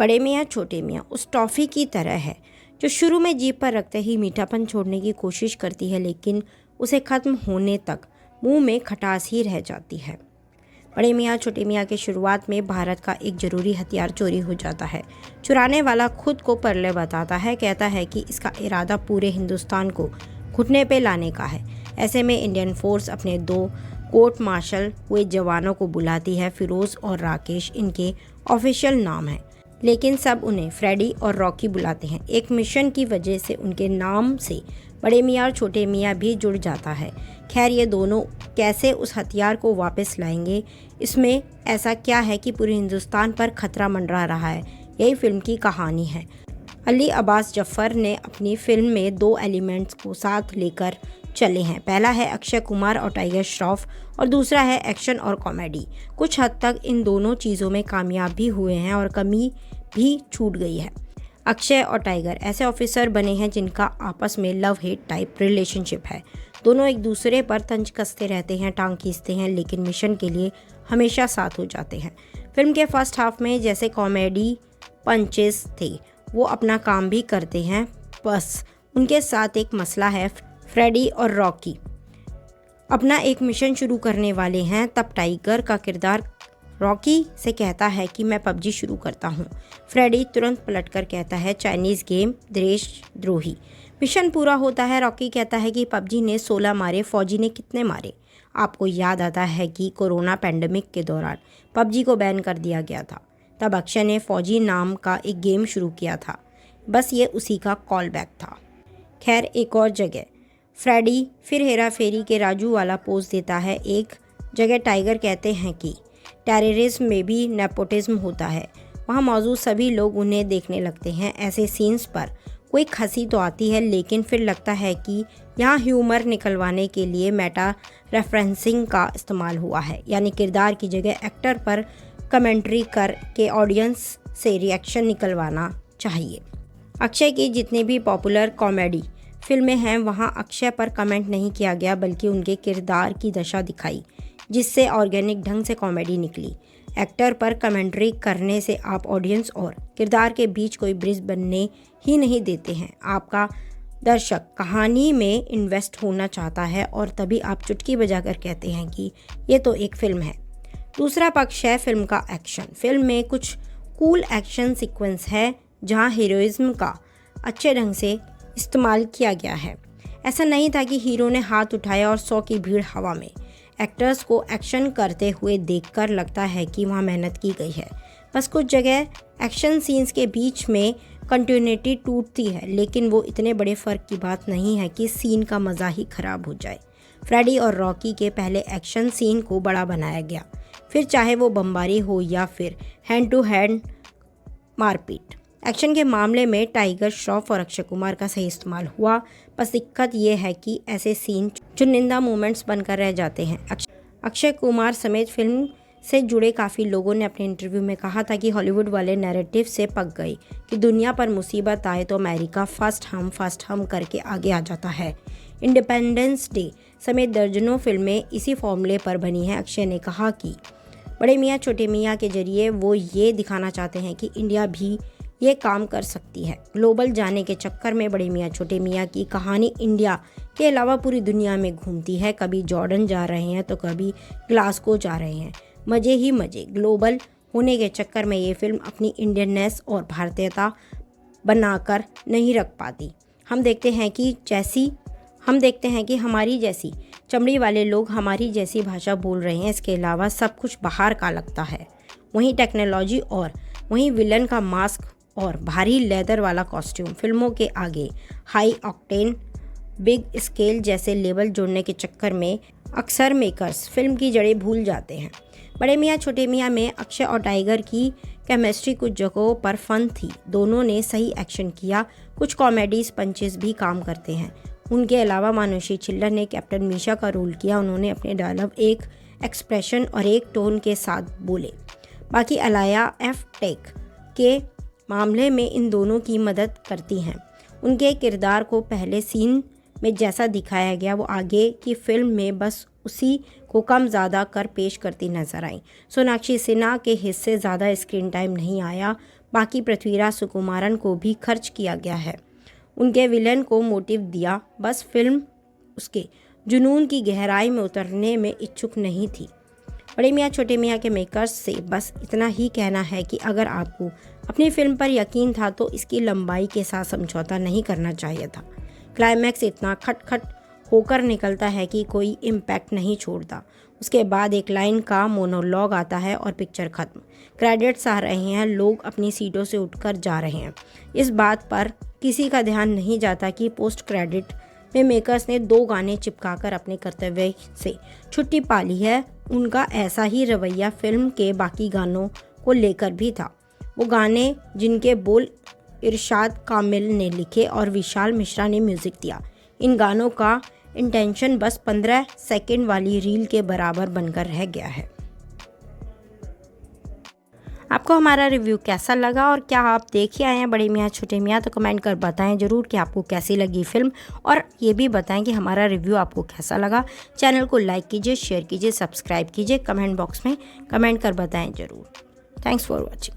बड़े मियाँ छोटे मियाँ उस टॉफ़ी की तरह है जो शुरू में जीभ पर रखते ही मीठापन छोड़ने की कोशिश करती है, लेकिन उसे ख़त्म होने तक मुंह में खटास ही रह जाती है। बड़े मियाँ छोटे मियाँ की शुरुआत में भारत का एक ज़रूरी हथियार चोरी हो जाता है। चुराने वाला खुद को परले बताता है, कहता है कि इसका इरादा पूरे हिंदुस्तान को घुटने पे लाने का है। ऐसे में इंडियन फोर्स अपने 2 कोर्ट मार्शल हुए जवानों को बुलाती है। फिरोज़ और राकेश इनके ऑफिशियल नाम हैं, लेकिन सब उन्हें फ्रेडी और रॉकी बुलाते हैं। एक मिशन की वजह से उनके नाम से बड़े मियाँ और छोटे मियाँ भी जुड़ जाता है। खैर, ये दोनों कैसे उस हथियार को वापस लाएंगे, इसमें ऐसा क्या है कि पूरे हिंदुस्तान पर खतरा मंडरा रहा है, यही फिल्म की कहानी है। अली अब्बास जफ़र ने अपनी फिल्म में 2 एलिमेंट्स को साथ लेकर चले हैं। पहला है अक्षय कुमार और टाइगर श्रॉफ और दूसरा है एक्शन और कॉमेडी। कुछ हद तक इन दोनों चीज़ों में कामयाब भी हुए हैं और कमी भी छूट गई है। अक्षय और टाइगर ऐसे ऑफिसर बने हैं जिनका आपस में लव हेट टाइप रिलेशनशिप है। दोनों एक दूसरे पर तंज कसते रहते हैं, टांग खींचते हैं, लेकिन मिशन के लिए हमेशा साथ हो जाते हैं। फिल्म के फर्स्ट हाफ में जैसे कॉमेडी पंचेस थे, वो अपना काम भी करते हैं, बस उनके साथ एक मसला है। फ्रेडी और रॉकी अपना एक मिशन शुरू करने वाले हैं, तब टाइगर का किरदार रॉकी से कहता है कि मैं पबजी शुरू करता हूँ। फ्रेडी तुरंत पलटकर कहता है चाइनीज़ गेम देशद्रोही। मिशन पूरा होता है। रॉकी कहता है कि पबजी ने 16 मारे, फौजी ने कितने मारे। आपको याद आता है कि कोरोना पैंडमिक के दौरान पबजी को बैन कर दिया गया था। तब अक्षय ने फौजी नाम का एक गेम शुरू किया था, बस ये उसी का कॉल बैक था। खैर, एक और जगह फ्रेडी फिर हेरा फेरी के राजू वाला पोज देता है। एक जगह टाइगर कहते हैं कि टेररिज्म में भी नेपोटिज्म होता है। वहाँ मौजूद सभी लोग उन्हें देखने लगते हैं। ऐसे सीन्स पर कोई हंसी तो आती है, लेकिन फिर लगता है कि यहाँ ह्यूमर निकलवाने के लिए मेटा रेफरेंसिंग का इस्तेमाल हुआ है, यानी किरदार की जगह एक्टर पर कमेंट्री कर के ऑडियंस से रिएक्शन निकलवाना चाहिए। अक्षय की जितनी भी पॉपुलर कॉमेडी फिल्में हैं, वहाँ अक्षय पर कमेंट नहीं किया गया, बल्कि उनके किरदार की दशा दिखाई, जिससे ऑर्गेनिक ढंग से कॉमेडी निकली। एक्टर पर कमेंट्री करने से आप ऑडियंस और किरदार के बीच कोई ब्रिज बनने ही नहीं देते हैं। आपका दर्शक कहानी में इन्वेस्ट होना चाहता है और तभी आप चुटकी बजाकर कहते हैं कि ये तो एक फिल्म है। दूसरा पक्ष है फिल्म का एक्शन। फिल्म में कुछ कूल एक्शन सीक्वेंस है जहाँ हीरोइज्म का अच्छे ढंग से इस्तेमाल किया गया है। ऐसा नहीं था कि हीरो ने हाथ उठाया और 100 की भीड़ हवा में। एक्टर्स को एक्शन करते हुए देखकर लगता है कि वहाँ मेहनत की गई है। बस कुछ जगह एक्शन सीन्स के बीच में कंटिन्यूटी टूटती है, लेकिन वो इतने बड़े फ़र्क की बात नहीं है कि सीन का मज़ा ही ख़राब हो जाए। फ्रेडी और रॉकी के पहले एक्शन सीन को बड़ा बनाया गया, फिर चाहे वो बमबारी हो या फिर हैंड टू हैंड मारपीट। एक्शन के मामले में टाइगर श्रॉफ और अक्षय कुमार का सही इस्तेमाल हुआ। बस दिक्कत ये है कि ऐसे सीन चुनिंदा मोमेंट्स बनकर रह जाते हैं। अक्षय कुमार समेत फिल्म से जुड़े काफ़ी लोगों ने अपने इंटरव्यू में कहा था कि हॉलीवुड वाले नैरेटिव से पक गई कि दुनिया पर मुसीबत आए तो अमेरिका फर्स्ट हम करके आगे आ जाता है। इंडिपेंडेंस डे समेत दर्जनों फिल्में इसी फॉर्मूले पर बनी हैं। अक्षय ने कहा कि बड़े मियाँ छोटे मियाँ के जरिए वो ये दिखाना चाहते हैं कि इंडिया भी ये काम कर सकती है। ग्लोबल जाने के चक्कर में बड़े मियाँ छोटे मियाँ की कहानी इंडिया के अलावा पूरी दुनिया में घूमती है। कभी जॉर्डन जा रहे हैं तो कभी ग्लासगो जा रहे हैं, मज़े ही मज़े। ग्लोबल होने के चक्कर में ये फिल्म अपनी इंडियननेस और भारतीयता बनाकर नहीं रख पाती। हम देखते हैं कि हमारी जैसी चमड़ी वाले लोग हमारी जैसी भाषा बोल रहे हैं। इसके अलावा सब कुछ बाहर का लगता है। वहीं टेक्नोलॉजी और वहीं विलन का मास्क और भारी लेदर वाला कॉस्ट्यूम। फिल्मों के आगे हाई ऑक्टेन बिग स्केल जैसे लेबल जोड़ने के चक्कर में अक्सर मेकर्स फिल्म की जड़ें भूल जाते हैं। बड़े मियाँ छोटे मियाँ में अक्षय और टाइगर की केमिस्ट्री कुछ जगहों पर फन थी। दोनों ने सही एक्शन किया। कुछ कॉमेडीज पंचेस भी काम करते हैं। उनके अलावा मानुषी छिल्लर ने कैप्टन मीशा का रोल किया। उन्होंने अपने डायलॉग एक एक्सप्रेशन और एक टोन के साथ बोले। बाकी अलाया एफ टेक के मामले में इन दोनों की मदद करती हैं। उनके किरदार को पहले सीन में जैसा दिखाया गया वो आगे की फिल्म में बस उसी को कम ज़्यादा कर पेश करती नजर आई। सोनाक्षी सिन्हा के हिस्से ज़्यादा स्क्रीन टाइम नहीं आया, बाकी पृथ्वीराज सुकुमारन को भी खर्च किया गया है। उनके विलेन को मोटिव दिया, बस फिल्म उसके जुनून की गहराई में उतरने में इच्छुक नहीं थी। बड़े मियाँ छोटे मियाँ के मेकर्स से बस इतना ही कहना है कि अगर आपको अपनी फिल्म पर यकीन था तो इसकी लंबाई के साथ समझौता नहीं करना चाहिए था। क्लाइमैक्स इतना खटखट होकर निकलता है कि कोई इम्पैक्ट नहीं छोड़ता। उसके बाद एक लाइन का मोनोलॉग आता है और पिक्चर खत्म। क्रेडिट्स आ रहे हैं, लोग अपनी सीटों से उठकर जा रहे हैं। इस बात पर किसी का ध्यान नहीं जाता कि पोस्ट क्रेडिट में मेकर्स ने 2 गाने चिपकाकर अपने कर्तव्य से छुट्टी पा ली है। उनका ऐसा ही रवैया फिल्म के बाकी गानों को लेकर भी था। वो गाने जिनके बोल इरशाद कामिल ने लिखे और विशाल मिश्रा ने म्यूज़िक दिया। इन गानों का इंटेंशन बस 15 सेकंड वाली रील के बराबर बनकर रह गया है। आपको हमारा रिव्यू कैसा लगा और क्या आप देख ही आए हैं बड़े मियाँ छोटे मियाँ? तो कमेंट कर बताएं ज़रूर कि आपको कैसी लगी फिल्म, और ये भी बताएं कि हमारा रिव्यू आपको कैसा लगा। चैनल को लाइक कीजिए, शेयर कीजिए, सब्सक्राइब कीजिए, कमेंट बॉक्स में कमेंट कर बताएं ज़रूर। Thanks for watching.